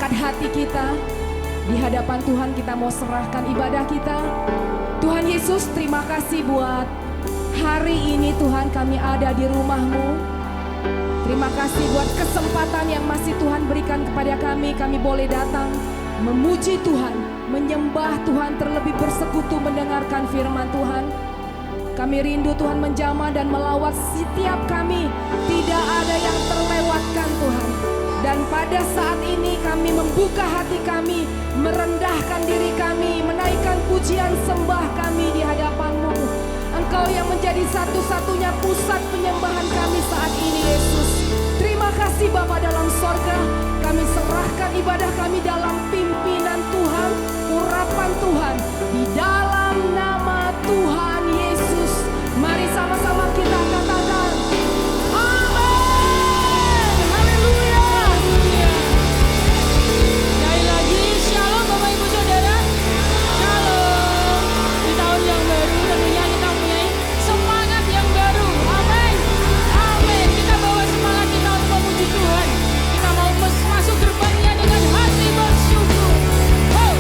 angkat hati kita. Di hadapan Tuhan kita mau serahkan ibadah kita. Tuhan Yesus, terima kasih buat hari ini Tuhan kami ada di rumah-Mu. Terima kasih buat kesempatan yang masih Tuhan berikan kepada kami. Kami boleh datang memuji Tuhan, menyembah Tuhan, terlebih bersekutu mendengarkan firman Tuhan. Kami rindu Tuhan menjamah dan melawat setiap kami. Tidak ada yang terlewatkan Tuhan. Dan pada saat ini kami membuka hati kami, merendahkan diri kami, menaikkan pujian sembah kami di hadapan-Mu. Engkau yang menjadi satu-satunya pusat penyembahan kami saat ini, Yesus. Terima kasih Bapa dalam sorga. Kami serahkan ibadah kami dalam pimpinan Tuhan, urapan Tuhan, di dalam nama Tuhan Yesus. Mari sama-sama kita katakan amin. Haleluya. Sekali lagi, shalom Bapak Ibu Saudara. Shalom. Di tahun yang baru tentunya kita mempunyai semangat yang baru. Amin. Amin. Kita bawa semangat kita untuk memuji Tuhan. Kita mau masuk gerbangnya dengan hati bersyukur. Oh.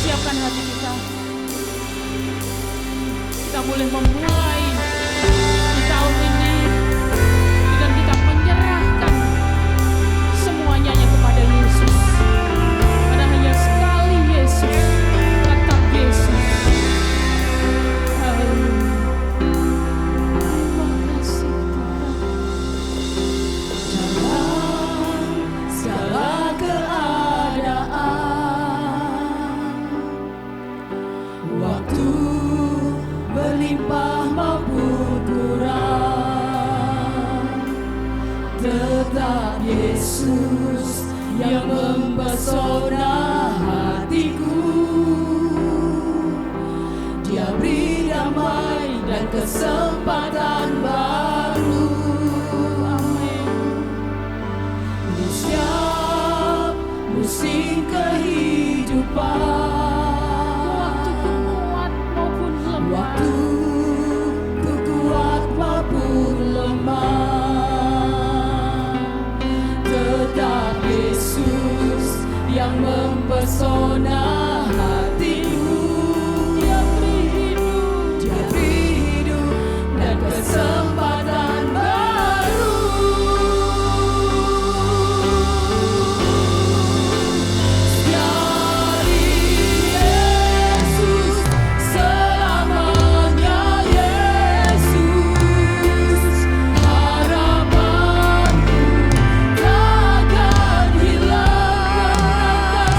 siapkan hati kita. Kita boleh memulai di tahun ini dengan kita menyerahkan semuanya kepada Yesus. Karena hanya sekali Yesus, tetap Yesus. Haleluya. Terima kasih Tuhan. Dalam segala keadaan, waktu berlimpah maupun kurang, tetap Yesus yang mempesona hatiku. Dia beri damai dan kesempatan baru. Amin. Di setiap musim kehidupan, waktu ku kuat maupun lemah, tetap Yesus yang mempesona hatiku. Dia beri hidup dan kesempatan baru. Dari Yesus selamanya, Yesus harapanku takkan hilang.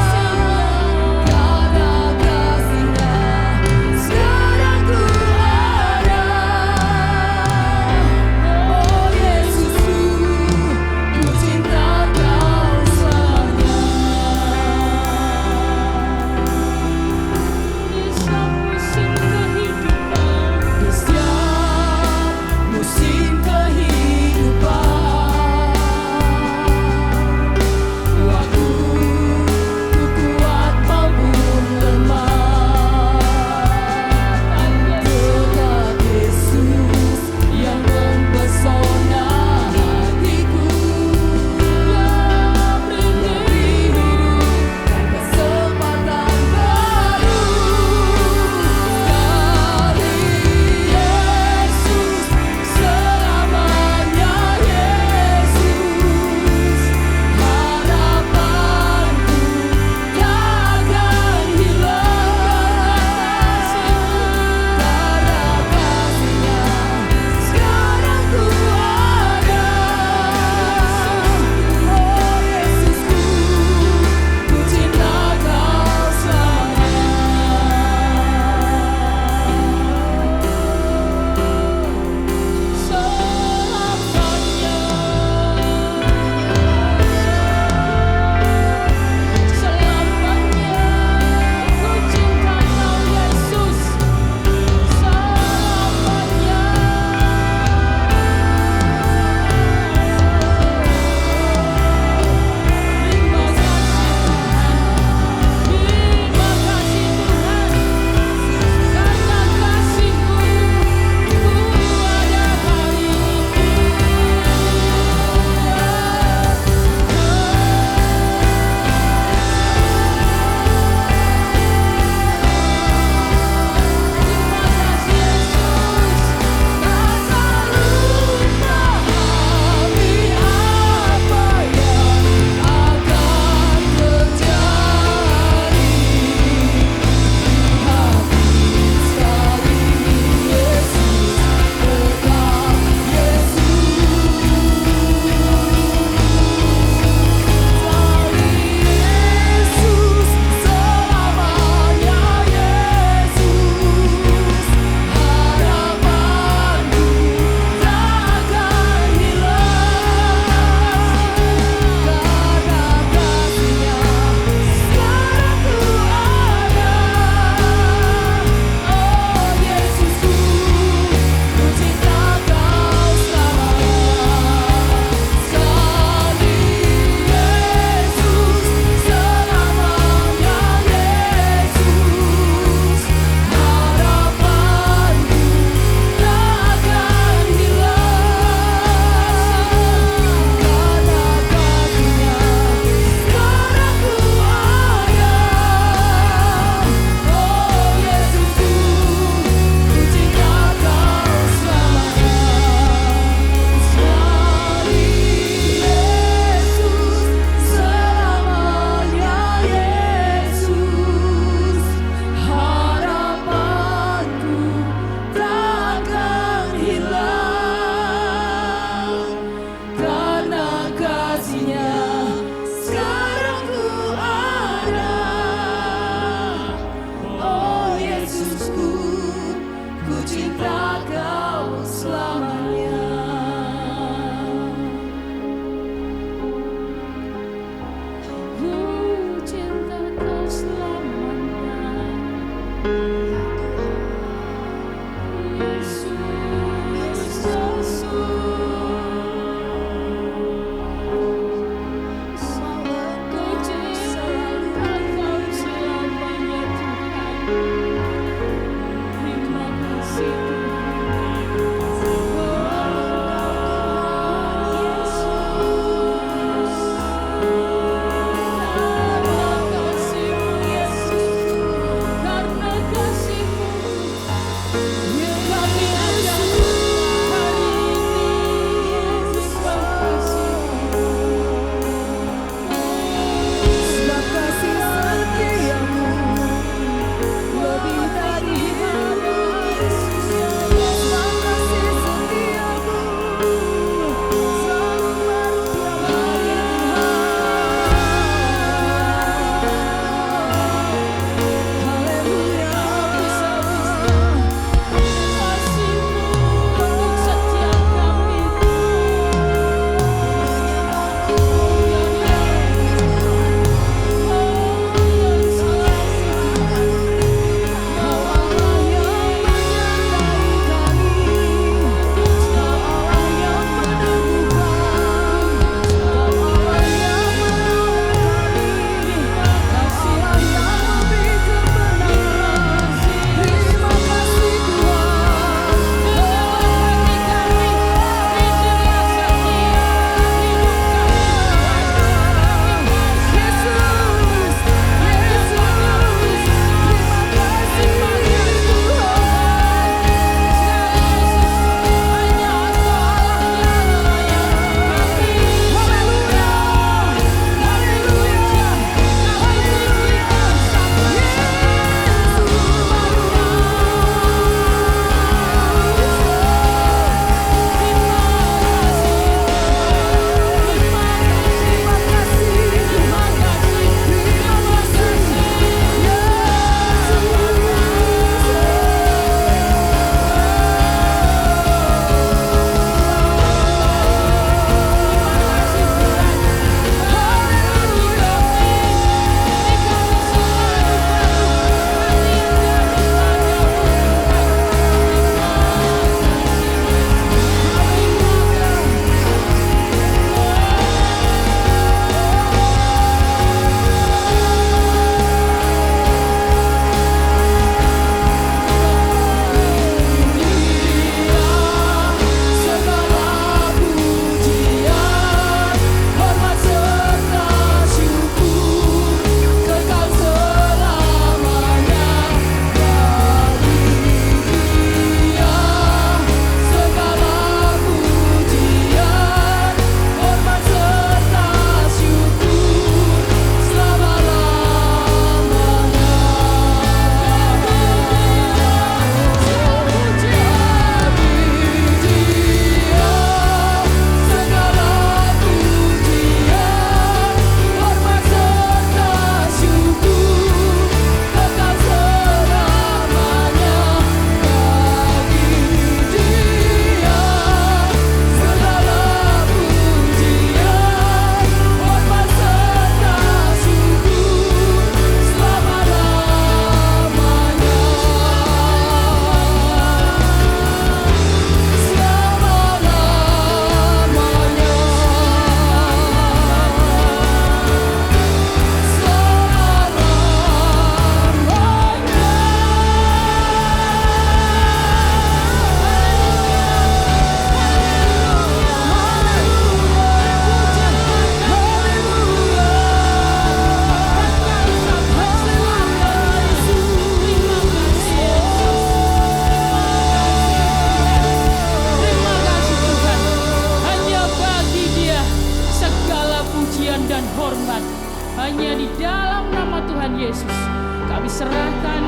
serahkan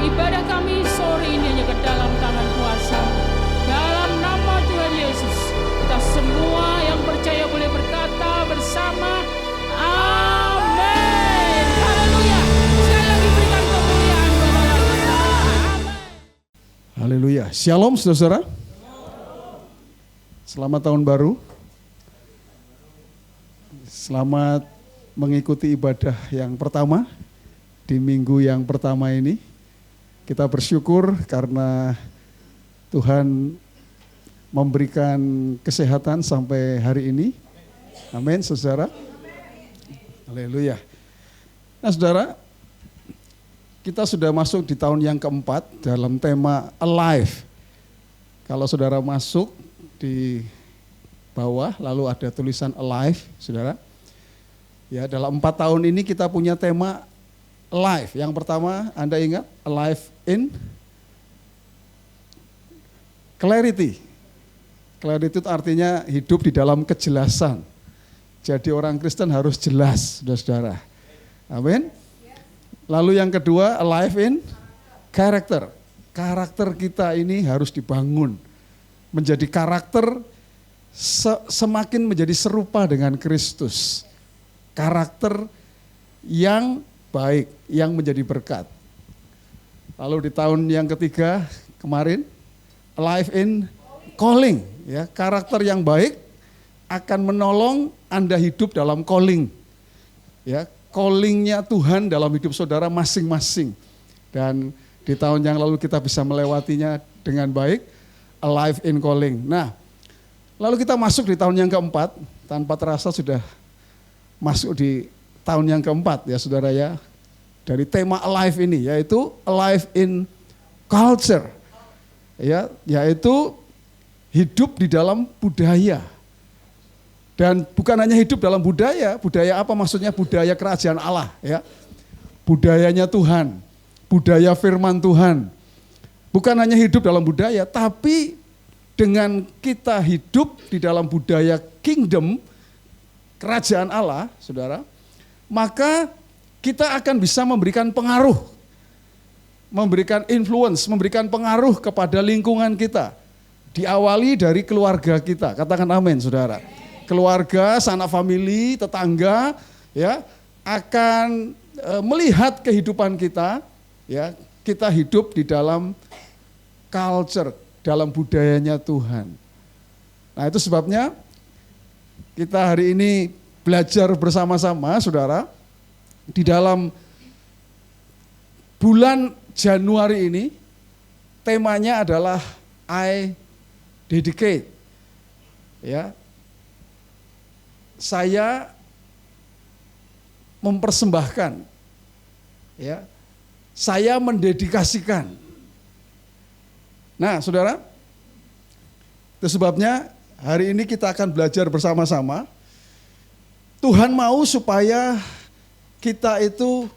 ibadah kami sore ini hanya ke dalam tangan kuasa. Dalam nama Tuhan Yesus, kita semua yang percaya boleh berkata bersama, amin. Haleluya. Sekali lagi berikan kemuliaan kepada kita. Amin. Haleluya. Shalom saudara. Selamat tahun baru. Selamat mengikuti ibadah yang pertama di minggu yang pertama ini. Kita bersyukur karena Tuhan memberikan kesehatan sampai hari ini. Amin, saudara. Haleluya. Nah, saudara, kita sudah masuk di tahun yang keempat dalam tema Alive. Kalau saudara masuk di bawah, lalu ada tulisan Alive, saudara. Ya, dalam 4 tahun ini kita punya tema Alive. Yang pertama, Anda ingat, Alive in Clarity. Clarity itu artinya hidup di dalam kejelasan. Jadi orang Kristen harus jelas, saudara-saudara. Amin. Lalu yang kedua, Alive in Character. Karakter kita ini harus dibangun. Menjadi karakter semakin menjadi serupa dengan Kristus. Karakter yang baik, yang menjadi berkat. Lalu di tahun yang ketiga kemarin, Alive in Calling, ya, karakter yang baik akan menolong Anda hidup dalam calling, ya, callingnya Tuhan dalam hidup saudara masing-masing. Dan di tahun yang lalu kita bisa melewatinya dengan baik, Alive in Calling. Nah, lalu kita masuk di tahun yang keempat, tanpa terasa sudah masuk di tahun yang keempat, ya saudara ya, dari tema Alive ini, yaitu Alive in Culture, ya, yaitu hidup di dalam budaya. Dan bukan hanya hidup dalam budaya apa maksudnya? Budaya kerajaan Allah, ya, budayanya Tuhan, budaya firman Tuhan. Bukan hanya hidup dalam budaya, tapi dengan kita hidup di dalam budaya kingdom, kerajaan Allah, saudara, maka kita akan bisa memberikan pengaruh, memberikan influence, memberikan pengaruh kepada lingkungan kita. Diawali dari keluarga kita, katakan amin, saudara. Keluarga, sanak famili, tetangga, ya, akan melihat kehidupan kita, ya, kita hidup di dalam culture, dalam budayanya Tuhan. Nah, itu sebabnya kita hari ini belajar bersama-sama, saudara, di dalam bulan Januari ini, temanya adalah I dedicate. Ya, saya mempersembahkan, ya, saya mendedikasikan. Nah, saudara, itu sebabnya hari ini kita akan belajar bersama-sama. Tuhan mau supaya kita itu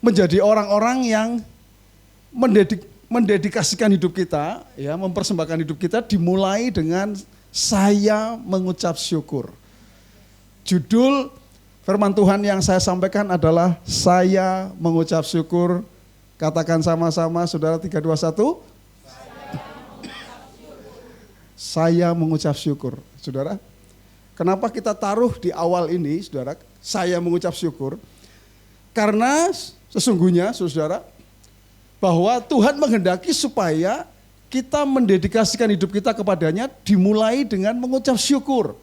menjadi orang-orang yang mendedikasikan hidup kita, ya, mempersembahkan hidup kita dimulai dengan saya mengucap syukur. Judul firman Tuhan yang saya sampaikan adalah saya mengucap syukur. Katakan sama-sama, saudara, 3, 2, 1. Saya mengucap syukur. Saudara, kenapa kita taruh di awal ini, saudara, saya mengucap syukur? Karena sesungguhnya, saudara, bahwa Tuhan menghendaki supaya kita mendedikasikan hidup kita kepadanya dimulai dengan mengucap syukur.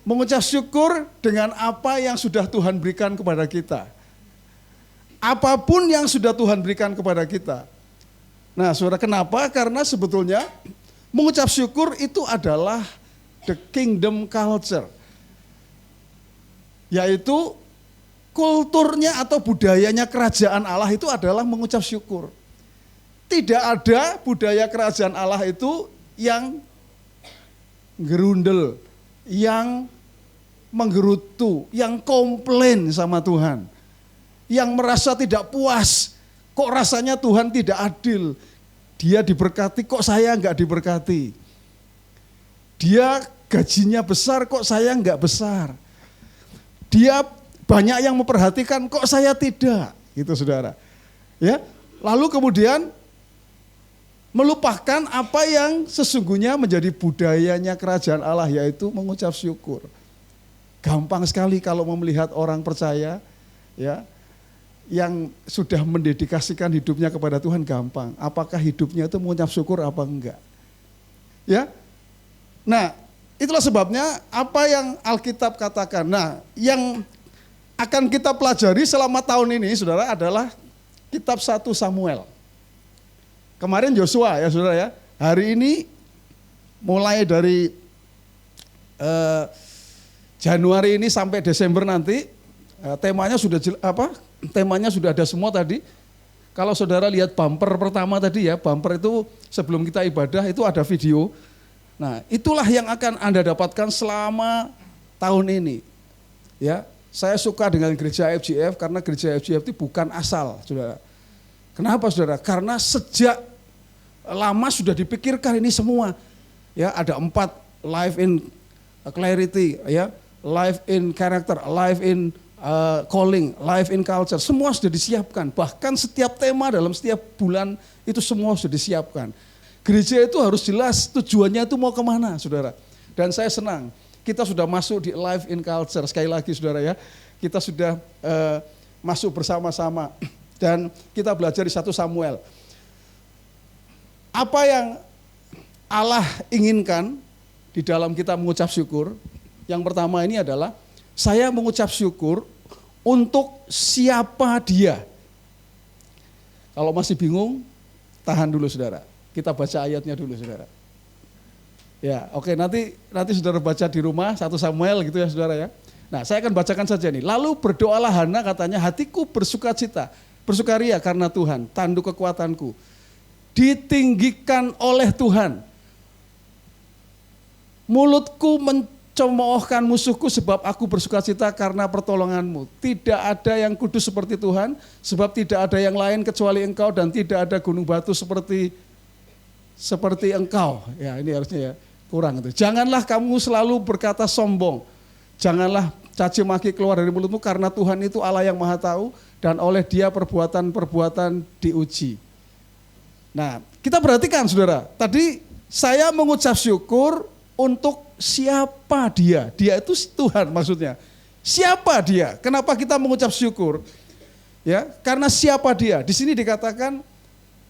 Mengucap syukur dengan apa yang sudah Tuhan berikan kepada kita. Apapun yang sudah Tuhan berikan kepada kita. Nah, saudara, kenapa? Karena sebetulnya mengucap syukur itu adalah the kingdom culture. Yaitu kulturnya atau budayanya kerajaan Allah itu adalah mengucap syukur. Tidak ada budaya kerajaan Allah itu yang gerundel, yang menggerutu, yang komplain sama Tuhan. Yang merasa tidak puas, kok rasanya Tuhan tidak adil. Dia diberkati, kok saya enggak diberkati. Dia gajinya besar, kok saya enggak besar. Dia banyak yang memperhatikan, kok saya tidak. Gitu, saudara. Ya, lalu kemudian melupakan apa yang sesungguhnya menjadi budayanya kerajaan Allah, yaitu mengucap syukur. Gampang sekali kalau mau melihat orang percaya, ya, yang sudah mendedikasikan hidupnya kepada Tuhan, gampang. Apakah hidupnya itu mengucap syukur apa enggak? Ya. Nah, itulah sebabnya apa yang Alkitab katakan. Nah, yang akan kita pelajari selama tahun ini, saudara, adalah kitab 1 Samuel. Kemarin Yosua ya saudara ya. Hari ini mulai dari Januari ini sampai Desember nanti temanya sudah temanya sudah ada semua tadi. Kalau saudara lihat bumper pertama tadi ya, bumper itu sebelum kita ibadah itu ada video. Nah, itulah yang akan Anda dapatkan selama tahun ini. Ya, saya suka dengan gereja FGF karena gereja FGF itu bukan asal, saudara. Kenapa, saudara? Karena sejak lama sudah dipikirkan ini semua. Ya, ada 4 life in clarity, ya, life in character, life in calling, life in culture, semua sudah disiapkan. Bahkan setiap tema dalam setiap bulan itu semua sudah disiapkan. Gereja itu harus jelas tujuannya itu mau kemana, saudara. Dan saya senang, kita sudah masuk di life in culture. Sekali lagi saudara ya, kita sudah masuk bersama-sama. Dan kita belajar di 1 Samuel. Apa yang Allah inginkan di dalam kita mengucap syukur, yang pertama ini adalah, saya mengucap syukur untuk siapa Dia. Kalau masih bingung, tahan dulu saudara. Kita baca ayatnya dulu saudara. Ya, oke, nanti saudara baca di rumah 1 Samuel gitu ya saudara ya. Nah, saya akan bacakan saja nih. Lalu berdoalah Hana, katanya, hatiku bersukacita, bersukaria karena Tuhan, tanduk kekuatanku. Ditinggikan oleh Tuhan. Mulutku mencemoohkan musuhku sebab aku bersukacita karena pertolonganmu. Tidak ada yang kudus seperti Tuhan, sebab tidak ada yang lain kecuali Engkau dan tidak ada gunung batu seperti Engkau. Ya, ini harusnya ya kurang itu. Janganlah kamu selalu berkata sombong. Janganlah caci maki keluar dari mulutmu karena Tuhan itu Allah yang Maha Tahu dan oleh Dia perbuatan-perbuatan diuji. Nah, kita perhatikan saudara. Tadi saya mengucap syukur untuk siapa Dia. Dia itu Tuhan maksudnya. Siapa Dia? Kenapa kita mengucap syukur? Ya, karena siapa Dia? Di sini dikatakan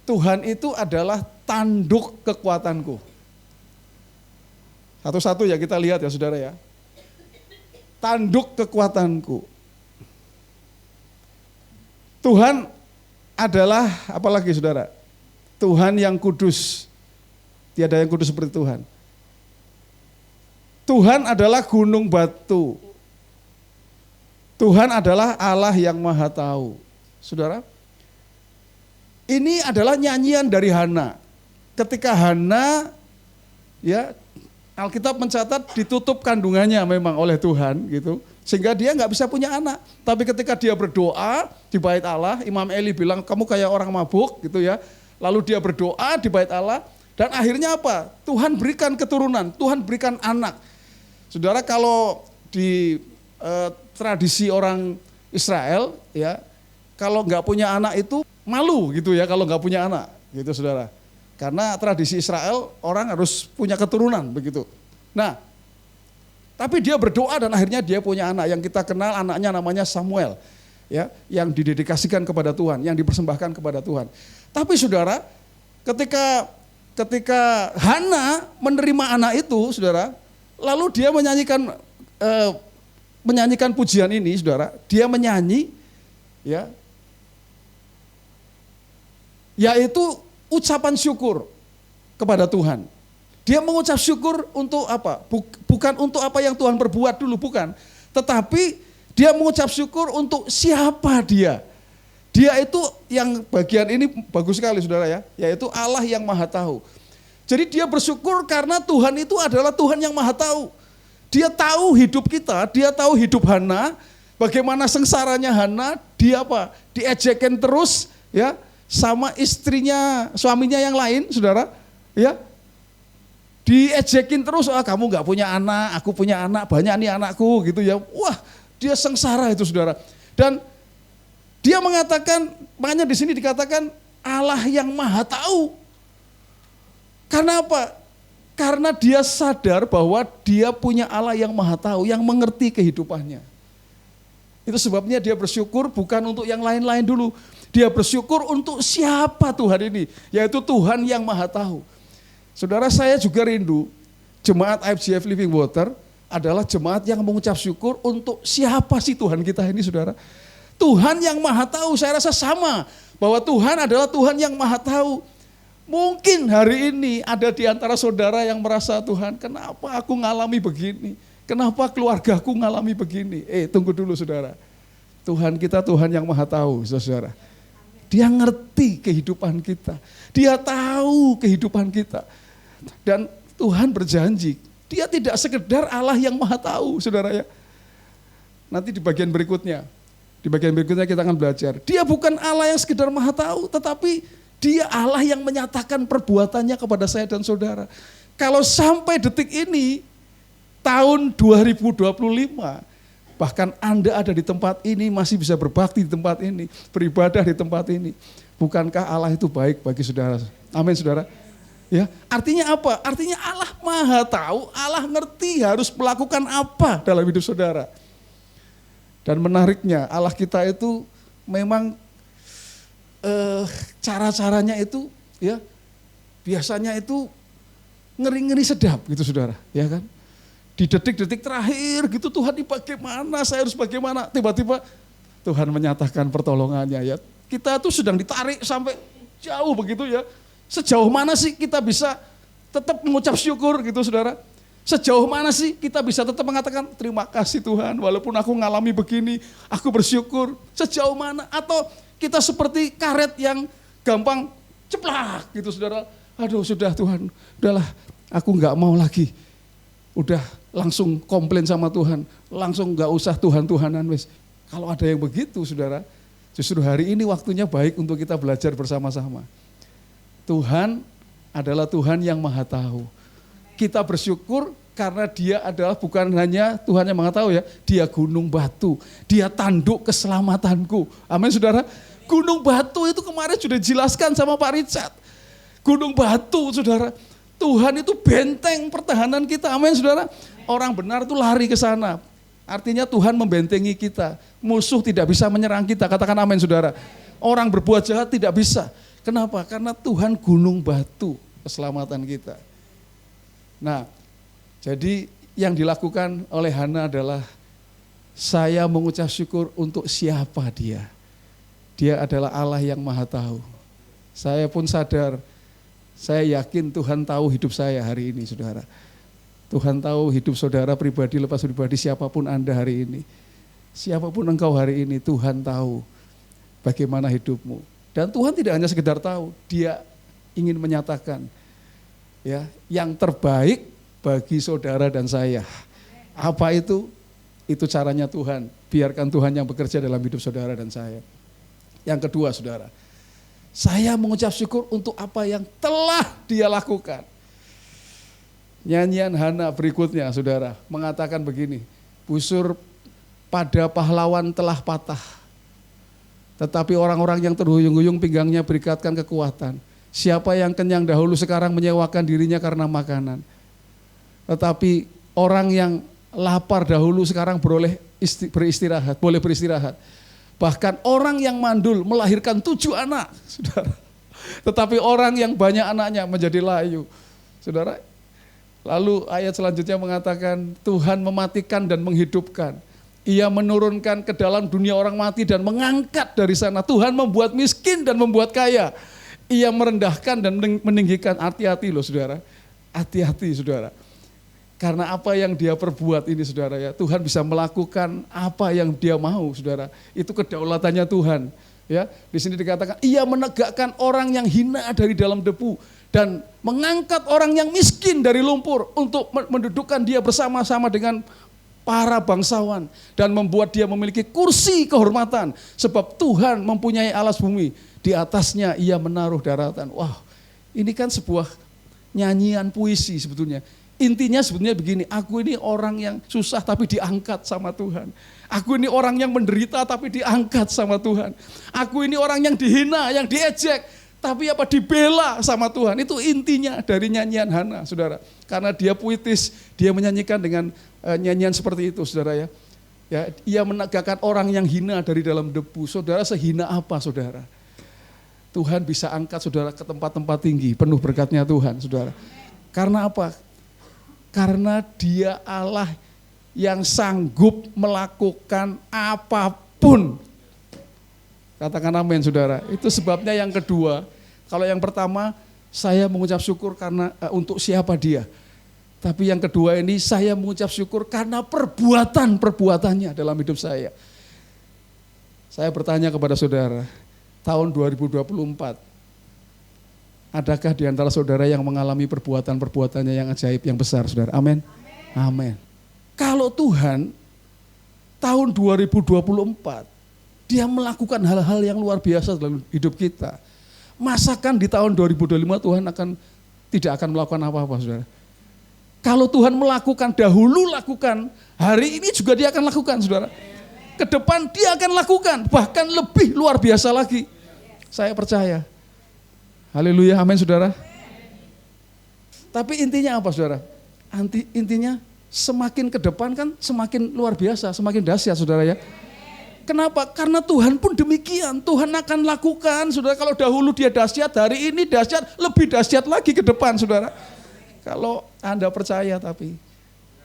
Tuhan itu adalah tanduk kekuatanku. Satu-satu ya kita lihat ya saudara ya. Tanduk kekuatanku. Tuhan adalah apalagi saudara? Tuhan yang kudus. Tiada yang kudus seperti Tuhan. Tuhan adalah gunung batu. Tuhan adalah Allah yang Maha Tahu. Saudara, ini adalah nyanyian dari Hana. Ketika Hana, ya, Alkitab mencatat ditutup kandungannya memang oleh Tuhan gitu, sehingga dia nggak bisa punya anak. Tapi ketika dia berdoa di bait Allah, Imam Eli bilang kamu kayak orang mabuk gitu ya. Lalu dia berdoa di bait Allah dan akhirnya apa? Tuhan berikan keturunan, Tuhan berikan anak. Saudara, kalau di tradisi orang Israel ya, kalau nggak punya anak itu malu gitu ya kalau nggak punya anak gitu saudara. Karena tradisi Israel orang harus punya keturunan begitu. Nah, tapi dia berdoa dan akhirnya dia punya anak yang kita kenal, anaknya namanya Samuel. Ya, yang didedikasikan kepada Tuhan, yang dipersembahkan kepada Tuhan. Tapi saudara, ketika Hana menerima anak itu, saudara, lalu dia menyanyikan pujian ini, saudara. Dia menyanyi, ya, yaitu ucapan syukur kepada Tuhan. Dia mengucap syukur untuk apa? Bukan untuk apa yang Tuhan perbuat dulu, bukan. Tetapi dia mengucap syukur untuk siapa Dia. Dia itu yang bagian ini bagus sekali saudara ya, yaitu Allah yang Maha Tahu. Jadi dia bersyukur karena Tuhan itu adalah Tuhan yang Maha Tahu. Dia tahu hidup kita, dia tahu hidup Hana, bagaimana sengsaranya Hana, dia apa? Diejekin terus ya sama istrinya, suaminya yang lain, saudara, ya. Diejekin terus, kamu nggak punya anak, aku punya anak, banyak nih anakku gitu ya. Wah, dia sengsara itu saudara. Dan dia mengatakan, makanya di sini dikatakan Allah yang Maha Tahu. Karena apa? Karena dia sadar bahwa dia punya Allah yang Maha Tahu, yang mengerti kehidupannya. Itu sebabnya dia bersyukur bukan untuk yang lain-lain dulu. Dia bersyukur untuk siapa Tuhan ini, yaitu Tuhan yang Maha Tahu. Saudara, saya juga rindu jemaat IFGF Living Water adalah jemaat yang mengucap syukur untuk siapa sih Tuhan kita ini saudara. Tuhan yang Maha Tahu, saya rasa sama Bahwa Tuhan adalah Tuhan yang maha tahu. Mungkin hari ini ada di antara saudara yang merasa, Tuhan, kenapa aku ngalami begini? Kenapa keluargaku ngalami begini? Tunggu dulu saudara. Tuhan kita Tuhan yang maha tahu, saudara. Dia ngerti kehidupan kita. Dia tahu kehidupan kita. Dan Tuhan berjanji, dia tidak sekedar Allah yang maha tahu, saudara ya. Nanti di bagian berikutnya kita akan belajar. Dia bukan Allah yang sekedar maha tahu, tetapi dia Allah yang menyatakan perbuatannya kepada saya dan saudara. Kalau sampai detik ini, tahun 2025, bahkan Anda ada di tempat ini, masih bisa berbakti di tempat ini, beribadah di tempat ini. Bukankah Allah itu baik bagi saudara? Amin saudara. Ya, artinya apa? Artinya Allah maha tahu, Allah ngerti harus melakukan apa dalam hidup saudara. Dan menariknya, Allah kita itu memang cara-caranya itu ya biasanya itu ngeri-ngeri sedap gitu saudara, ya kan? Di detik-detik terakhir gitu Tuhan ini bagaimana, saya harus bagaimana, tiba-tiba Tuhan menyatakan pertolongannya ya. Kita tuh sedang ditarik sampai jauh begitu ya. Sejauh mana sih kita bisa tetap mengucap syukur gitu saudara? Sejauh mana sih kita bisa tetap mengatakan terima kasih Tuhan walaupun aku ngalami begini, aku bersyukur. Sejauh mana? Atau kita seperti karet yang gampang ceplak gitu saudara. Aduh sudah Tuhan, udahlah aku nggak mau lagi. Udah langsung komplain sama Tuhan, langsung nggak usah Tuhan-Tuhanan wes. Kalau ada yang begitu saudara, justru hari ini waktunya baik untuk kita belajar bersama-sama. Tuhan adalah Tuhan yang maha tahu. Kita bersyukur karena dia adalah bukan hanya Tuhan yang maha tahu ya, dia gunung batu, dia tanduk keselamatanku. Amin saudara. Gunung batu itu kemarin sudah dijelaskan sama Pak Richard. Gunung batu saudara, Tuhan itu benteng pertahanan kita. Amin saudara. Orang benar itu lari ke sana. Artinya Tuhan membentengi kita. Musuh tidak bisa menyerang kita. Katakan amin saudara. Orang berbuat jahat tidak bisa. Kenapa? Karena Tuhan gunung batu keselamatan kita. Nah, jadi yang dilakukan oleh Hana adalah saya mengucap syukur untuk siapa dia. Dia adalah Allah yang maha tahu. Saya pun sadar, saya yakin Tuhan tahu hidup saya hari ini saudara. Tuhan tahu hidup saudara pribadi lepas pribadi, siapapun Anda hari ini. Siapapun engkau hari ini, Tuhan tahu bagaimana hidupmu. Dan Tuhan tidak hanya sekedar tahu, dia ingin menyatakan ya, yang terbaik bagi saudara dan saya. Apa itu? Itu caranya Tuhan. Biarkan Tuhan yang bekerja dalam hidup saudara dan saya. Yang kedua saudara, saya mengucap syukur untuk apa yang telah dia lakukan. Nyanyian Hana berikutnya saudara mengatakan begini, busur pada pahlawan telah patah, tetapi orang-orang yang terhuyung-huyung pinggangnya berikatkan kekuatan. Siapa yang kenyang dahulu sekarang menyewakan dirinya karena makanan. Tetapi orang yang lapar dahulu sekarang boleh beristirahat. Bahkan orang yang mandul melahirkan 7 anak, saudara. Tetapi orang yang banyak anaknya menjadi layu, saudara. Lalu ayat selanjutnya mengatakan Tuhan mematikan dan menghidupkan. Ia menurunkan ke dalam dunia orang mati dan mengangkat dari sana. Tuhan membuat miskin dan membuat kaya. Ia merendahkan dan meninggikan. Hati-hati loh saudara. Hati-hati saudara. Karena apa yang dia perbuat ini saudara ya. Tuhan bisa melakukan apa yang dia mau saudara. Itu kedaulatannya Tuhan. Ya, di sini dikatakan ia menegakkan orang yang hina dari dalam debu. Dan mengangkat orang yang miskin dari lumpur. Untuk mendudukkan dia bersama-sama dengan para bangsawan. Dan membuat dia memiliki kursi kehormatan. Sebab Tuhan mempunyai alas bumi. Di atasnya ia menaruh daratan. Wah, ini kan sebuah nyanyian puisi sebetulnya. Intinya sebetulnya begini, aku ini orang yang susah tapi diangkat sama Tuhan. Aku ini orang yang menderita tapi diangkat sama Tuhan. Aku ini orang yang dihina, yang diejek, tapi apa dibela sama Tuhan. Itu intinya dari nyanyian Hana, saudara. Karena dia puitis, dia menyanyikan dengan nyanyian seperti itu, saudara ya. Ya, ia menegakkan orang yang hina dari dalam debu. Saudara, sehina apa saudara? Tuhan bisa angkat saudara ke tempat-tempat tinggi, penuh berkatnya Tuhan, saudara. Karena apa? Karena dia Allah yang sanggup melakukan apapun Katakan amin saudara. Itu sebabnya yang kedua. Kalau yang pertama saya mengucap syukur karena untuk siapa dia. Tapi yang kedua ini saya mengucap syukur karena perbuatannya dalam hidup saya. Saya bertanya kepada saudara, tahun 2024, adakah di antara saudara yang mengalami perbuatannya yang ajaib, yang besar saudara? Amin. Amin. Kalau Tuhan tahun 2024 dia melakukan hal-hal yang luar biasa dalam hidup kita. Masakan di tahun 2025 Tuhan tidak akan melakukan apa-apa saudara. Kalau Tuhan melakukan dahulu lakukan, hari ini juga dia akan lakukan saudara. Ke depan dia akan lakukan, bahkan lebih luar biasa lagi. Saya percaya. Haleluya, amin saudara. Tapi intinya apa saudara? Intinya semakin ke depan kan semakin luar biasa, semakin dahsyat saudara ya. Kenapa? Karena Tuhan pun demikian. Tuhan akan lakukan, saudara. Kalau dahulu dia dahsyat, hari ini dahsyat, lebih dahsyat lagi ke depan, saudara. Kalau Anda percaya, tapi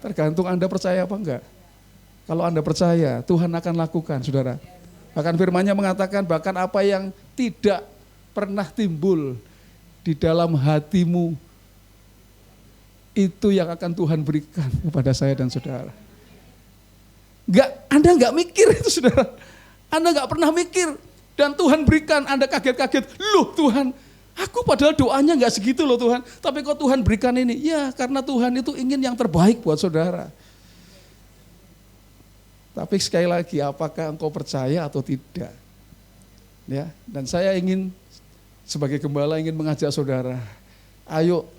tergantung Anda percaya apa enggak. Kalau Anda percaya, Tuhan akan lakukan, saudara. Bahkan firman-Nya mengatakan, bahkan apa yang tidak pernah timbul di dalam hatimu, itu yang akan Tuhan berikan kepada saya dan saudara. Anda nggak mikir itu saudara. Anda nggak pernah mikir. Dan Tuhan berikan, Anda kaget-kaget. Loh Tuhan, aku padahal doanya nggak segitu loh Tuhan. Tapi kok Tuhan berikan ini? Ya karena Tuhan itu ingin yang terbaik buat saudara. Tapi sekali lagi, apakah engkau percaya atau tidak? Ya, dan saya ingin sebagai gembala ingin mengajak saudara. Ayo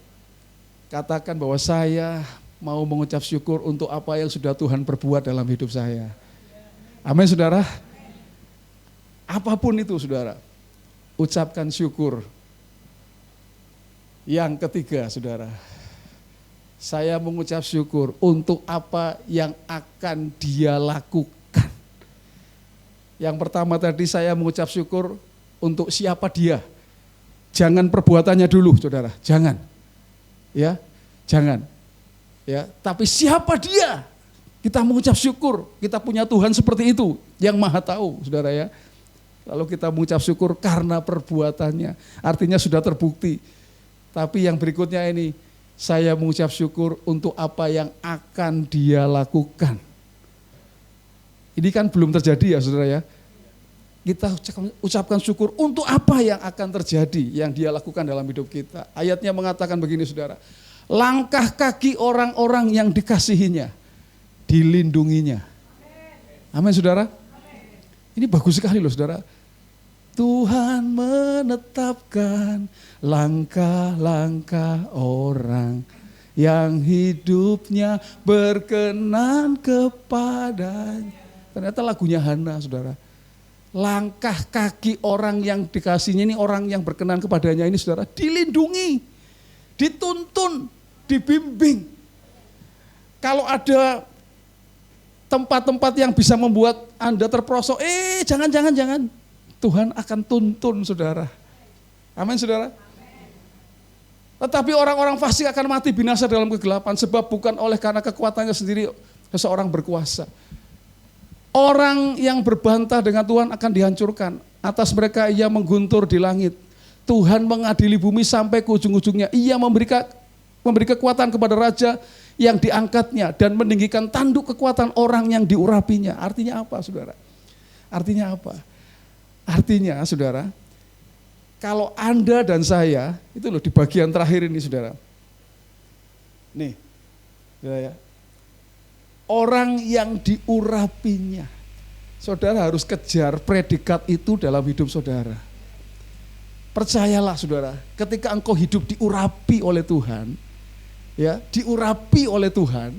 katakan bahwa saya mau mengucap syukur untuk apa yang sudah Tuhan perbuat dalam hidup saya. Amin saudara. Apapun itu saudara, ucapkan syukur. Yang ketiga saudara, saya mengucap syukur untuk apa yang akan dia lakukan. Yang pertama tadi saya mengucap syukur untuk siapa dia. Jangan perbuatannya dulu saudara, jangan. Ya, jangan. Ya, tapi siapa dia? Kita mengucap syukur, kita punya Tuhan seperti itu, yang maha tahu, saudara ya. Lalu kita mengucap syukur karena perbuatannya, artinya sudah terbukti. Tapi yang berikutnya ini, saya mengucap syukur untuk apa yang akan dia lakukan. Ini kan belum terjadi ya saudara ya. Kita ucapkan syukur untuk apa yang akan terjadi, yang dia lakukan dalam hidup kita. Ayatnya mengatakan begini saudara. Langkah kaki orang-orang yang dikasihinya, dilindunginya. Amin saudara. Ini bagus sekali loh saudara. Tuhan menetapkan langkah-langkah orang yang hidupnya berkenan kepadanya. Ternyata lagunya Hana saudara. Langkah kaki orang yang dikasihnya ini, orang yang berkenan kepadanya ini saudara, dilindungi, dituntun, dibimbing. Kalau ada tempat-tempat yang bisa membuat Anda terperosok, jangan. Tuhan akan tuntun saudara. Amin saudara. Tetapi orang-orang fasik akan mati binasa dalam kegelapan, sebab bukan oleh karena kekuatannya sendiri seseorang berkuasa. Orang yang berbantah dengan Tuhan akan dihancurkan. Atas mereka ia mengguntur di langit. Tuhan mengadili bumi sampai ke ujung-ujungnya. Ia memberi kekuatan kepada raja yang diangkatnya dan meninggikan tanduk kekuatan orang yang diurapinya. Artinya apa saudara? Artinya apa? Artinya saudara, kalau Anda dan saya, itu loh di bagian terakhir ini saudara. Nih, saudara ya. Orang yang diurapinya. Saudara harus kejar predikat itu dalam hidup saudara. Percayalah saudara, ketika engkau hidup diurapi oleh Tuhan, ya, diurapi oleh Tuhan,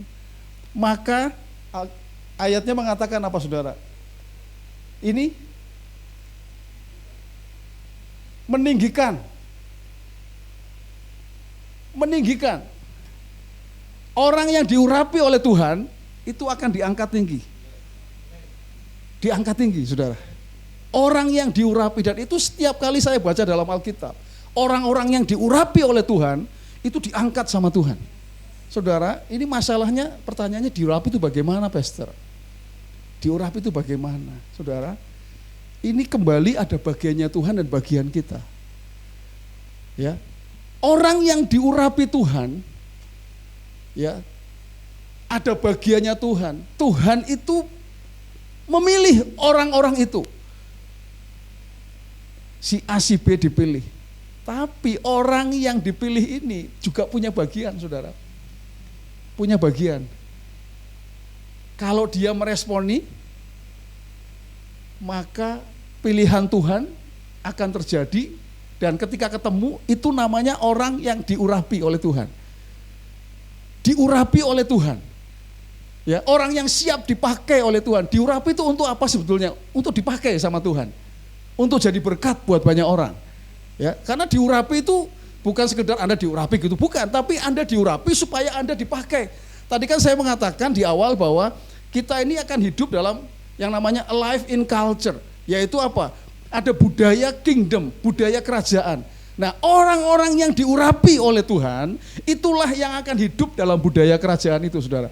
maka ayatnya mengatakan apa saudara? Ini meninggikan. Orang yang diurapi oleh Tuhan itu akan diangkat tinggi. Diangkat tinggi, saudara. Orang yang diurapi, dan itu setiap kali saya baca dalam Alkitab, orang-orang yang diurapi oleh Tuhan itu diangkat sama Tuhan. Saudara, ini masalahnya, pertanyaannya diurapi itu bagaimana, Pastor? Diurapi itu bagaimana, saudara? ini kembali ada bagiannya Tuhan dan bagian kita. Ya. Orang yang diurapi Tuhan, ya, ada bagiannya Tuhan. Tuhan itu memilih orang-orang itu. Si A, si B dipilih. Tapi orang yang dipilih ini juga punya bagian, saudara. Punya bagian. Kalau dia meresponi, maka pilihan Tuhan akan terjadi. Dan ketika ketemu, itu namanya orang yang diurapi oleh Tuhan. Diurapi oleh Tuhan. Ya, orang yang siap dipakai oleh Tuhan. Diurapi itu untuk apa sebetulnya? Untuk dipakai sama Tuhan. Untuk jadi berkat buat banyak orang. Ya, karena diurapi itu bukan sekedar Anda diurapi gitu, bukan, tapi Anda diurapi supaya Anda dipakai. Tadi kan saya mengatakan di awal bahwa kita ini akan hidup dalam yang namanya alive in culture, yaitu apa? Ada budaya kingdom, budaya kerajaan. Nah, orang-orang yang diurapi oleh Tuhan, itulah yang akan hidup dalam budaya kerajaan itu, saudara.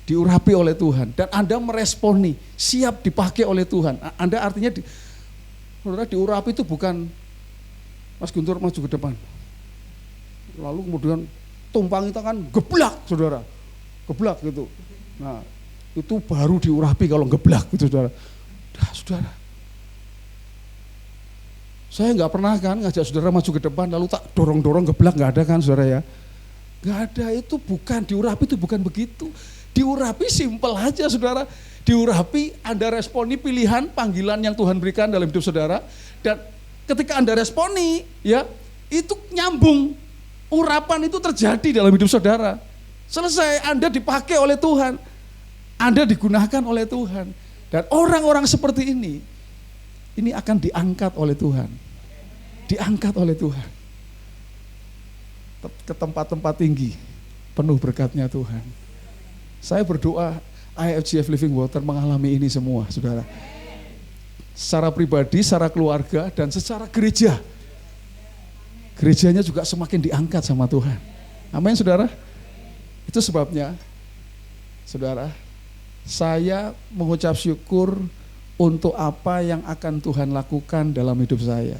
Diurapi oleh Tuhan, dan Anda meresponi, siap dipakai oleh Tuhan. Anda artinya, saudara, diurapi itu bukan Mas Guntur maju ke depan, lalu kemudian tumpangi tangan, geblak, saudara, geblak gitu. Nah, itu baru diurapi kalau geblak gitu, saudara. Dah, saudara. Saya nggak pernah kan ngajak saudara maju ke depan lalu tak dorong-dorong geblak, nggak ada kan, saudara ya? Nggak ada, itu bukan diurapi, itu bukan begitu. Diurapi simpel aja, saudara. Diurapi, Anda responi pilihan, panggilan yang Tuhan berikan dalam hidup saudara, dan ketika Anda responi, ya, itu nyambung. Urapan itu terjadi dalam hidup saudara. Selesai, Anda dipakai oleh Tuhan. Anda digunakan oleh Tuhan. Dan orang-orang seperti ini akan diangkat oleh Tuhan. Diangkat oleh Tuhan. Ke tempat-tempat tinggi, penuh berkatnya Tuhan. Saya berdoa IFGF Living Water mengalami ini semua, saudara. Secara pribadi, secara keluarga, dan secara gereja. Gerejanya juga semakin diangkat sama Tuhan. Amin, saudara. Itu sebabnya, saudara, saya mengucap syukur untuk apa yang akan Tuhan lakukan dalam hidup saya.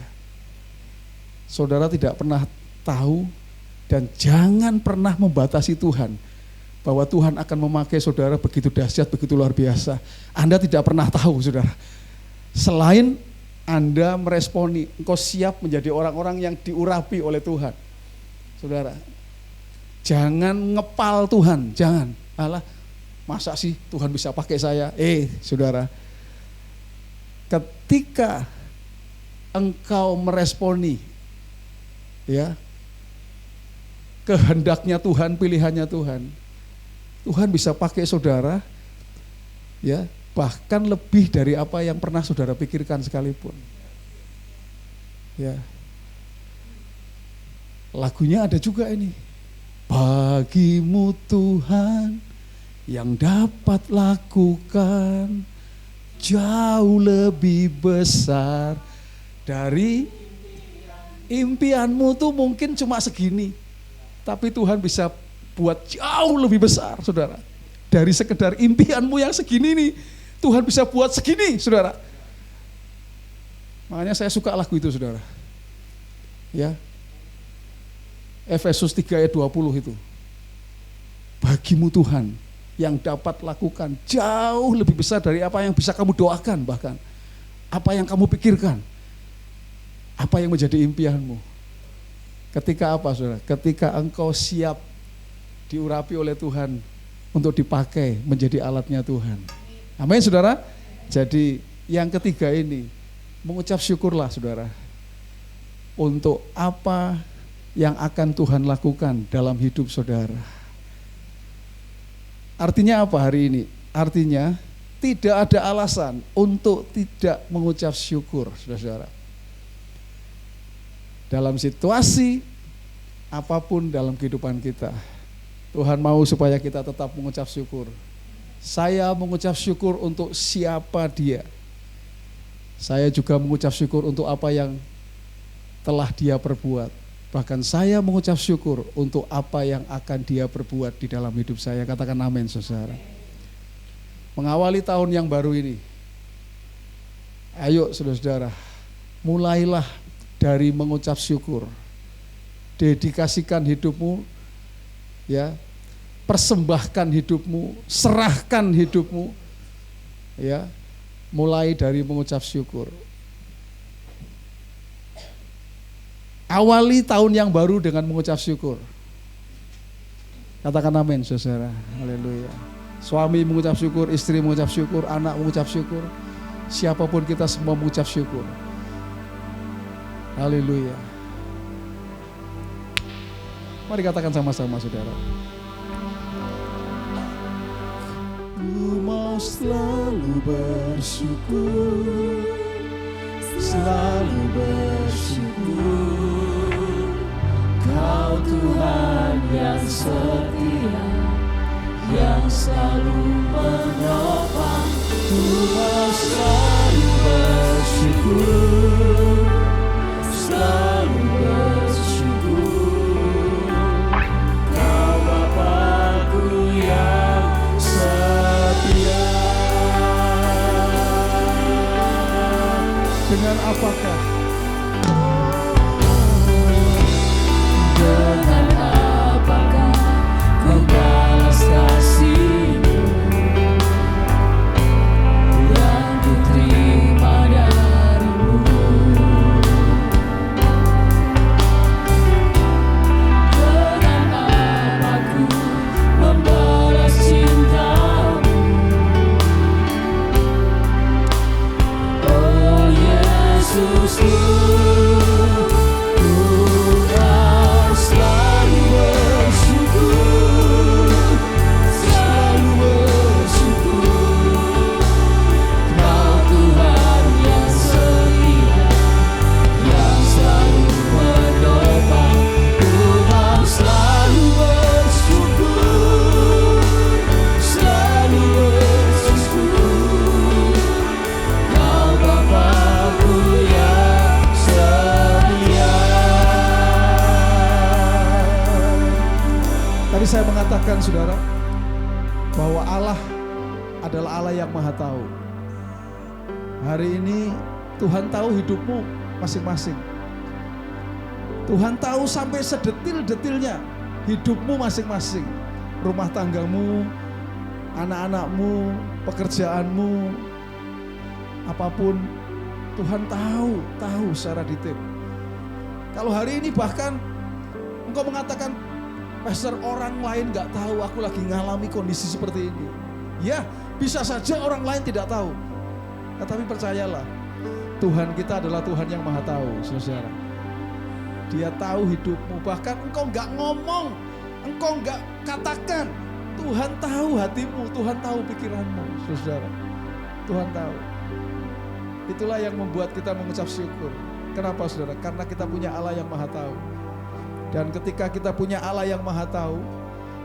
Saudara tidak pernah tahu dan jangan pernah membatasi Tuhan. Bahwa Tuhan akan memakai saudara begitu dahsyat, begitu luar biasa. Anda tidak pernah tahu, saudara. Selain Anda meresponi, engkau siap menjadi orang-orang yang diurapi oleh Tuhan. Saudara, jangan ngepal Tuhan, jangan. Alah, masa sih Tuhan bisa pakai saya? Saudara, ketika engkau meresponi, ya, kehendaknya Tuhan, pilihannya Tuhan, Tuhan bisa pakai saudara, ya, bahkan lebih dari apa yang pernah saudara pikirkan sekalipun. Ya. Lagunya ada juga ini. Bagimu Tuhan yang dapat lakukan jauh lebih besar dari impianmu tuh mungkin cuma segini. Tapi Tuhan bisa buat jauh lebih besar, saudara. Dari sekedar impianmu yang segini nih, Tuhan bisa buat segini, saudara. Makanya saya suka lagu itu, saudara. Ya. Efesus 3 ayat 20 itu. Bagimu Tuhan yang dapat lakukan jauh lebih besar dari apa yang bisa kamu doakan, bahkan apa yang kamu pikirkan, apa yang menjadi impianmu. Ketika apa, saudara? Ketika engkau siap diurapi oleh Tuhan untuk dipakai menjadi alatnya Tuhan. Amin, saudara. Jadi yang ketiga ini, mengucap syukurlah, saudara, untuk apa yang akan Tuhan lakukan dalam hidup saudara. Artinya apa hari ini? Artinya tidak ada alasan untuk tidak mengucap syukur, saudara-saudara. Dalam situasi apapun dalam kehidupan kita, Tuhan mau supaya kita tetap mengucap syukur. Saya mengucap syukur untuk siapa Dia. Saya juga mengucap syukur untuk apa yang telah Dia perbuat. Bahkan saya mengucap syukur untuk apa yang akan Dia perbuat di dalam hidup saya. Katakan amin, saudara. Mengawali tahun yang baru ini, Ayo saudara-saudara, mulailah dari mengucap syukur. Dedikasikan hidupmu, ya, persembahkan hidupmu, serahkan hidupmu, ya, mulai dari mengucap syukur. Awali tahun yang baru dengan mengucap syukur. Katakan amin, saudara. Haleluya. Suami mengucap syukur, istri mengucap syukur, anak mengucap syukur. Siapapun kita semua mengucap syukur. Haleluya. Mari katakan sama-sama, saudara. Ku mau selalu bersyukur, selalu bersyukur. Kau Tuhan yang setia, yang selalu menopang. Ku mau selalu bersyukur, Selalu bersyukur. Kau Bapa-Ku yang setia. dengan apakah? Dengan apakah ku balas kasih-Mu yang ku terima dari-Mu? Dengan apa ku membalas cinta-Mu? Oh Yesusku, Saya mengatakan, saudara, bahwa Allah adalah Allah yang Maha Tahu. Hari ini Tuhan tahu hidupmu masing-masing. Tuhan tahu sampai sedetil-detilnya hidupmu masing-masing. Rumah tanggamu, anak-anakmu, pekerjaanmu, apapun Tuhan tahu secara detail. Kalau hari ini bahkan engkau mengatakan, Pastor, orang lain gak tahu aku lagi ngalami kondisi seperti ini. Ya, bisa saja orang lain tidak tahu. Tetapi percayalah, Tuhan kita adalah Tuhan yang Maha Tahu, saudara. Dia tahu hidupmu, bahkan engkau gak ngomong, engkau gak katakan. Tuhan tahu hatimu, Tuhan tahu pikiranmu, saudara. Tuhan tahu. Itulah yang membuat kita mengucap syukur. Kenapa, saudara? Karena kita punya Allah yang Maha Tahu. Dan ketika kita punya Allah yang Maha Tahu,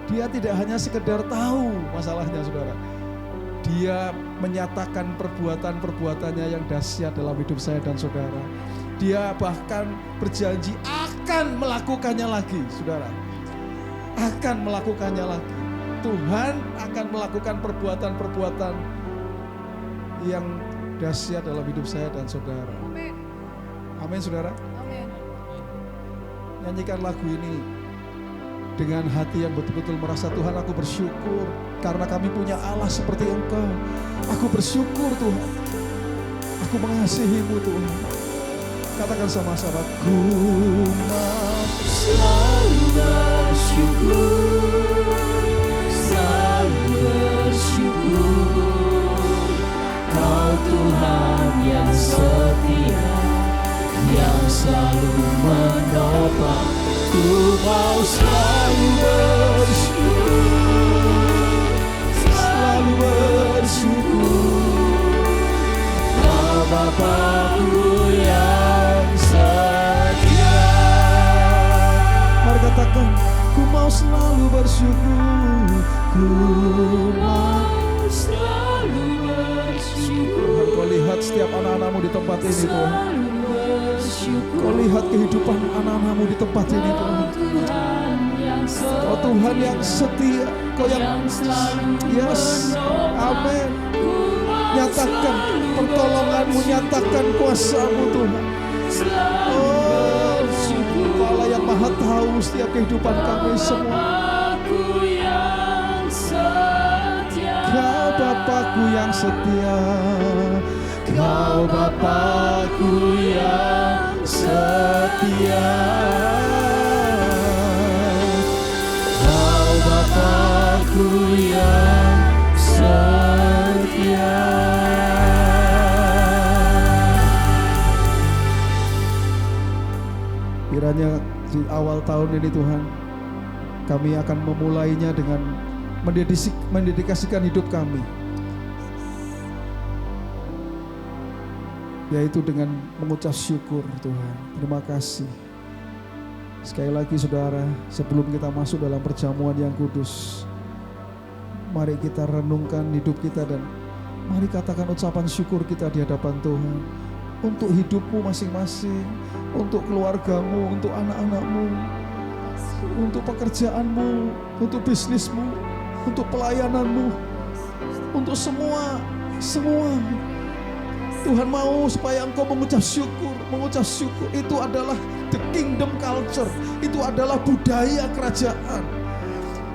Dia tidak hanya sekedar tahu masalahnya, saudara. Dia menyatakan perbuatan-perbuatannya yang dahsyat dalam hidup saya dan saudara. Dia bahkan berjanji akan melakukannya lagi, saudara. Akan melakukannya lagi. Tuhan akan melakukan perbuatan-perbuatan yang dahsyat dalam hidup saya dan saudara. Amin. Amin, saudara. Amin. Nyanyikan lagu ini dengan hati yang betul-betul merasa, Tuhan, aku bersyukur karena kami punya Allah seperti Engkau. Aku bersyukur, Tuhan. Aku mengasihi-Mu, Tuhan. Katakan sama-sama, ku mau selalu bersyukur, selalu bersyukur. Kau Tuhan yang setia, yang selalu menopang. Ku mau selalu bersyukur, selalu bersyukur. Kau Bapa-Ku yang setia. Mari katakan, ku mau selalu bersyukur. Ku mau selalu bersyukur. Tuhan, Kau lihat setiap anak-anakmu di tempat ini, Tuhan. Kau lihat kehidupan anak-anakmu di tempat ini, Tuhan. Kau Tuhan yang setia, Kau yang selalu yes, amin. Ku mau Nyatakan pertolongan-Mu, nyatakan kuasa-Mu Tuhan. Oh, Allah yang maha tahu setiap kehidupan kami semua. Kau Bapakku yang setia, Kau Bapakku yang setia, Kau Bapakku yang setia. Kiranya di awal tahun ini Tuhan, kami akan memulainya dengan mendedikasikan hidup kami, yaitu dengan mengucap syukur Tuhan. Terima kasih. Sekali lagi saudara, sebelum kita masuk dalam perjamuan yang kudus, mari kita renungkan hidup kita dan mari katakan ucapan syukur kita di hadapan Tuhan. Untuk hidupmu masing-masing, untuk keluargamu, untuk anak-anakmu, untuk pekerjaanmu, untuk bisnismu, untuk pelayananmu, untuk semua. Tuhan mau supaya engkau mengucap syukur. Mengucap syukur itu adalah the kingdom culture, itu adalah budaya kerajaan.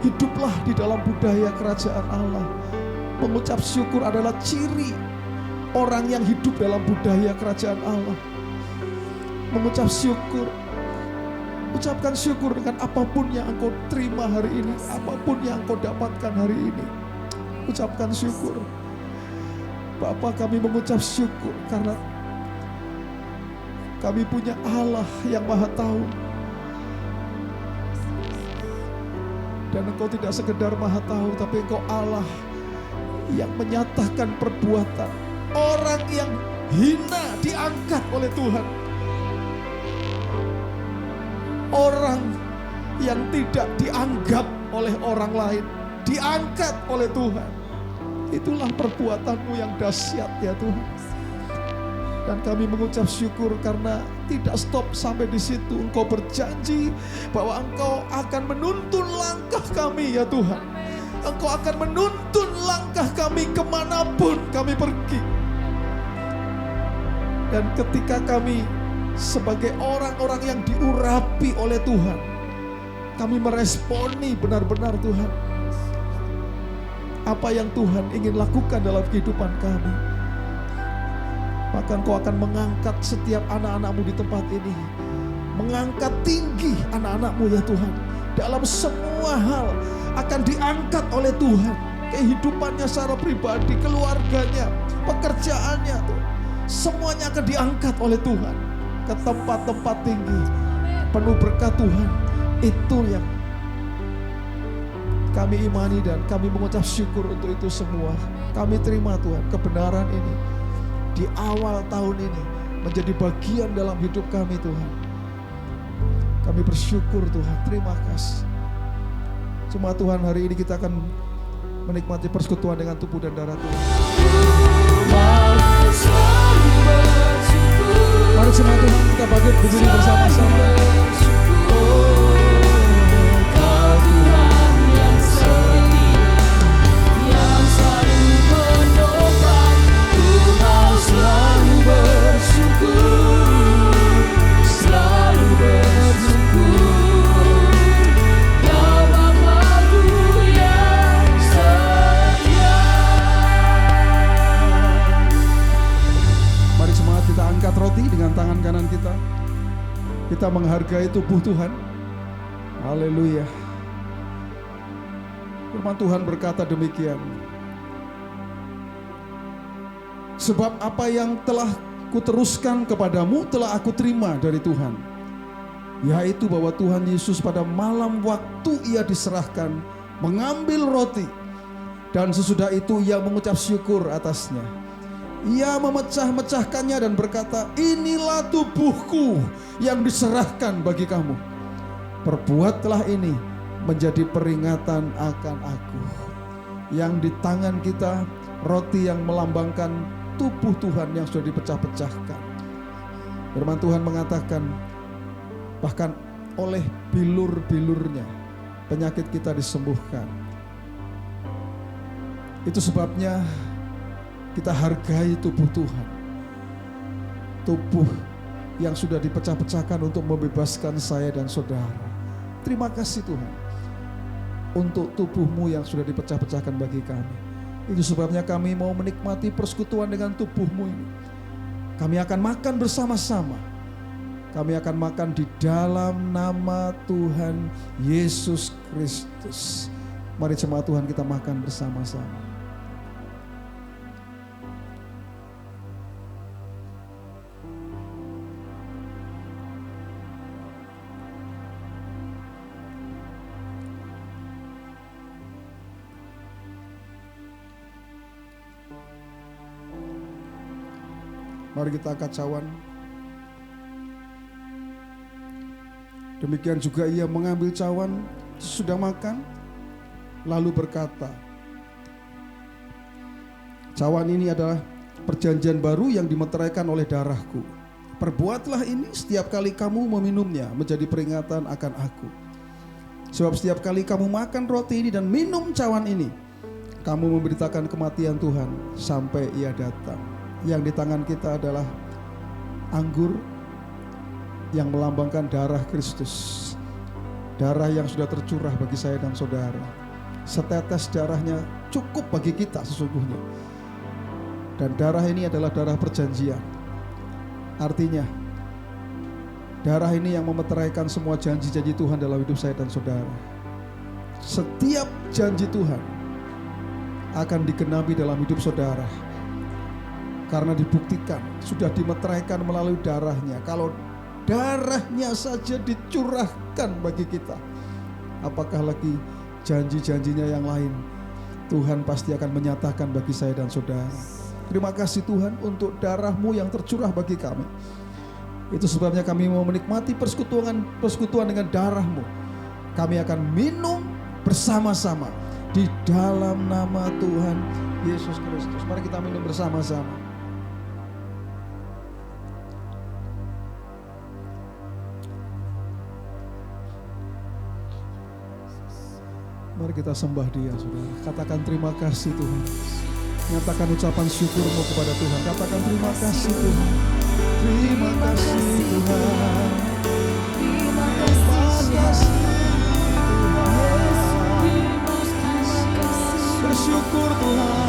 Hiduplah di dalam budaya kerajaan Allah. Mengucap syukur adalah ciri orang yang hidup dalam budaya kerajaan Allah. Mengucap syukur. Ucapkan syukur dengan apapun yang engkau terima hari ini, apapun yang engkau dapatkan hari ini. Ucapkan syukur. Bapa, kami mengucap syukur karena kami punya Allah yang maha tahu. Dan engkau tidak sekedar maha tahu, tapi engkau Allah yang menyatakan perbuatan. Orang yang hina diangkat oleh Tuhan. Orang yang tidak dianggap oleh orang lain diangkat oleh Tuhan. Itulah perbuatan-Mu yang dahsyat ya Tuhan. Dan kami mengucap syukur karena tidak stop sampai di situ. Engkau berjanji bahwa Engkau akan menuntun langkah kami ya Tuhan. Engkau akan menuntun langkah kami kemanapun kami pergi. Dan ketika kami sebagai orang-orang yang diurapi oleh Tuhan, kami meresponi benar-benar Tuhan apa yang Tuhan ingin lakukan dalam kehidupan kami. Maka Engkau akan mengangkat setiap anak-anak-Mu di tempat ini. Mengangkat tinggi anak-anak-Mu ya Tuhan. Dalam semua hal akan diangkat oleh Tuhan. Kehidupannya secara pribadi, keluarganya, pekerjaannya Tuhan. Semuanya akan diangkat oleh Tuhan ke tempat-tempat tinggi, penuh berkat Tuhan. Itu yang kami imani dan kami mengucap syukur untuk itu semua. Kami terima Tuhan kebenaran ini di awal tahun ini menjadi bagian dalam hidup kami Tuhan. Kami bersyukur Tuhan, terima kasih. Cuma Tuhan, hari ini kita akan menikmati persekutuan dengan tubuh dan darah Tuhan. Mari semua Tuhan kita bangkit berdiri bersama-sama. Kau Tuhan yang setia, yang selalu menopang. Ku mau selalu bersyukur, selalu bersyukur. Kau Bapakku yang setia. Mari semua kita angkat roti dengan tangan kanan kita. Kita menghargai tubuh Tuhan. Haleluya. Firman Tuhan berkata demikian. Sebab apa yang telah kuteruskan kepadamu telah aku terima dari Tuhan, yaitu bahwa Tuhan Yesus pada malam waktu ia diserahkan mengambil roti, dan sesudah itu ia mengucap syukur atasnya. Ia memecah-mecahkannya dan berkata, inilah tubuhku yang diserahkan bagi kamu. Perbuatlah ini menjadi peringatan akan aku. Yang di tangan kita roti yang melambangkan tubuh Tuhan yang sudah dipecah-pecahkan. Firman Tuhan mengatakan, bahkan oleh bilur-bilurnya penyakit kita disembuhkan. Itu sebabnya Kita hargai tubuh Tuhan. Tubuh yang sudah dipecah-pecahkan untuk membebaskan saya dan saudara. Terima kasih Tuhan untuk tubuh-Mu yang sudah dipecah-pecahkan bagi kami. Itu sebabnya kami mau menikmati persekutuan dengan tubuh-Mu ini. Kami akan makan bersama-sama. Kami akan makan di dalam nama Tuhan Yesus Kristus. Mari jemaat Tuhan kita makan bersama-sama. Mari kita angkat cawan. Demikian juga ia mengambil cawan sesudah makan, lalu berkata, cawan ini adalah perjanjian baru yang dimeteraikan oleh darahku. Perbuatlah ini setiap kali kamu meminumnya menjadi peringatan akan aku. Sebab setiap kali kamu makan roti ini dan minum cawan ini, kamu memberitakan kematian Tuhan sampai ia datang. Yang di tangan kita adalah anggur yang melambangkan darah Kristus. Darah yang sudah tercurah bagi saya dan saudara. Setetes darahnya cukup bagi kita sesungguhnya. Dan darah ini adalah darah perjanjian. Artinya darah ini yang memeteraikan semua janji-janji Tuhan dalam hidup saya dan saudara. Setiap janji Tuhan akan digenapi dalam hidup saudara. Karena dibuktikan, sudah dimeteraikan melalui darahnya. Kalau darahnya saja dicurahkan bagi kita, apakah lagi janji-janjinya yang lain? Tuhan pasti akan menyatakan bagi saya dan saudara. Terima kasih Tuhan untuk darah-Mu yang tercurah bagi kami. Itu sebabnya kami mau menikmati persekutuan dengan darah-Mu. Kami akan minum bersama-sama di dalam nama Tuhan Yesus Kristus. Mari kita minum bersama-sama. Mari kita sembah Dia, saudara. Katakan terima kasih Tuhan. Nyatakan ucapan syukur-Mu kepada Tuhan. Katakan terima kasih Tuhan. Terima kasih Tuhan. Terima kasih Tuhan. Bersyukur Tuhan.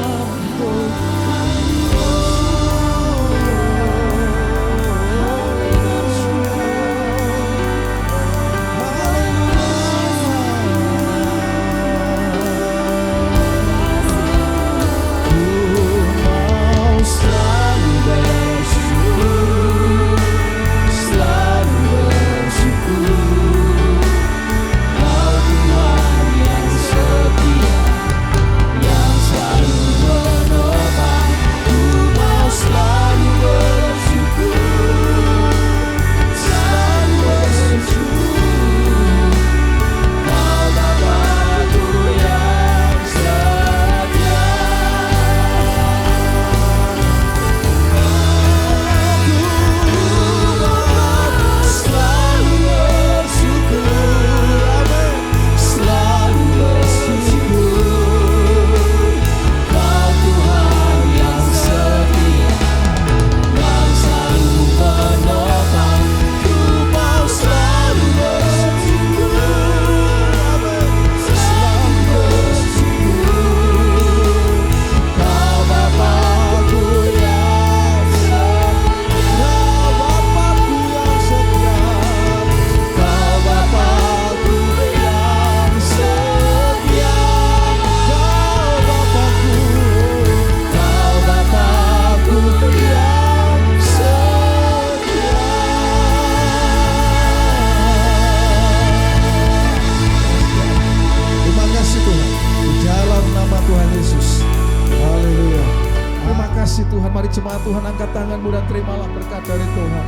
Jemaat Tuhan, angkat tanganmu dan terimalah berkat dari Tuhan.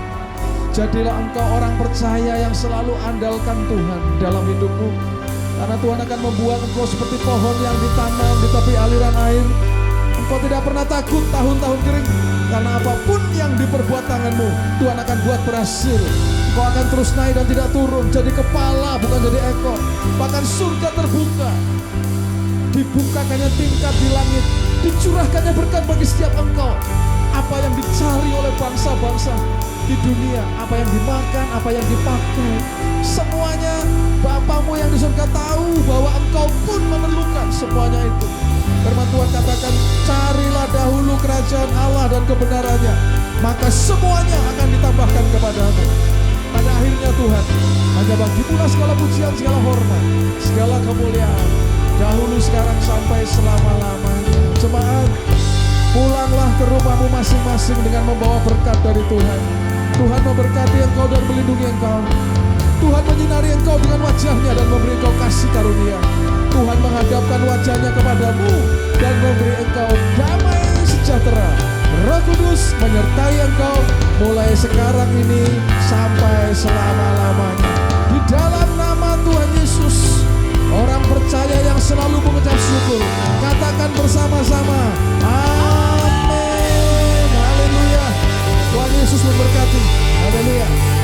Jadilah engkau orang percaya yang selalu andalkan Tuhan dalam hidupmu. Karena Tuhan akan membuat engkau seperti pohon yang ditanam di tepi aliran air. Engkau tidak pernah takut tahun-tahun kering. Karena apapun yang diperbuat tanganmu, Tuhan akan buat berhasil. Engkau akan terus naik dan tidak turun. Jadi kepala bukan jadi ekor. Bahkan surga terbuka. Dibukakannya tingkat di langit. dicurahkannya berkat bagi setiap engkau. Apa yang dicari oleh bangsa-bangsa di dunia, apa yang dimakan, apa yang dipakai, semuanya Bapamu yang di surga tahu bahwa engkau pun memerlukan semuanya itu. Firman Tuhan katakan, carilah dahulu kerajaan Allah dan kebenarannya, maka semuanya akan ditambahkan kepadamu. Pada akhirnya Tuhan, hanya bagi-Mu segala pujian, segala hormat, segala kemuliaan, dahulu, sekarang, sampai selama-lamanya. Jemaat, pulanglah ke rumahmu masing-masing dengan membawa berkat dari Tuhan. Tuhan memberkati engkau dan melindungi engkau. Tuhan menyinari engkau dengan wajahnya dan memberi engkau kasih karunia. Tuhan menghadapkan wajahnya kepadamu dan memberi engkau damai sejahtera. Roh Kudus menyertai engkau mulai sekarang ini sampai selama-lamanya. Di dalam nama Tuhan Yesus, orang percaya yang selalu mengucap syukur, katakan bersama-sama, amin. Haleluya. Tuhan Yesus memberkati. Haleluya.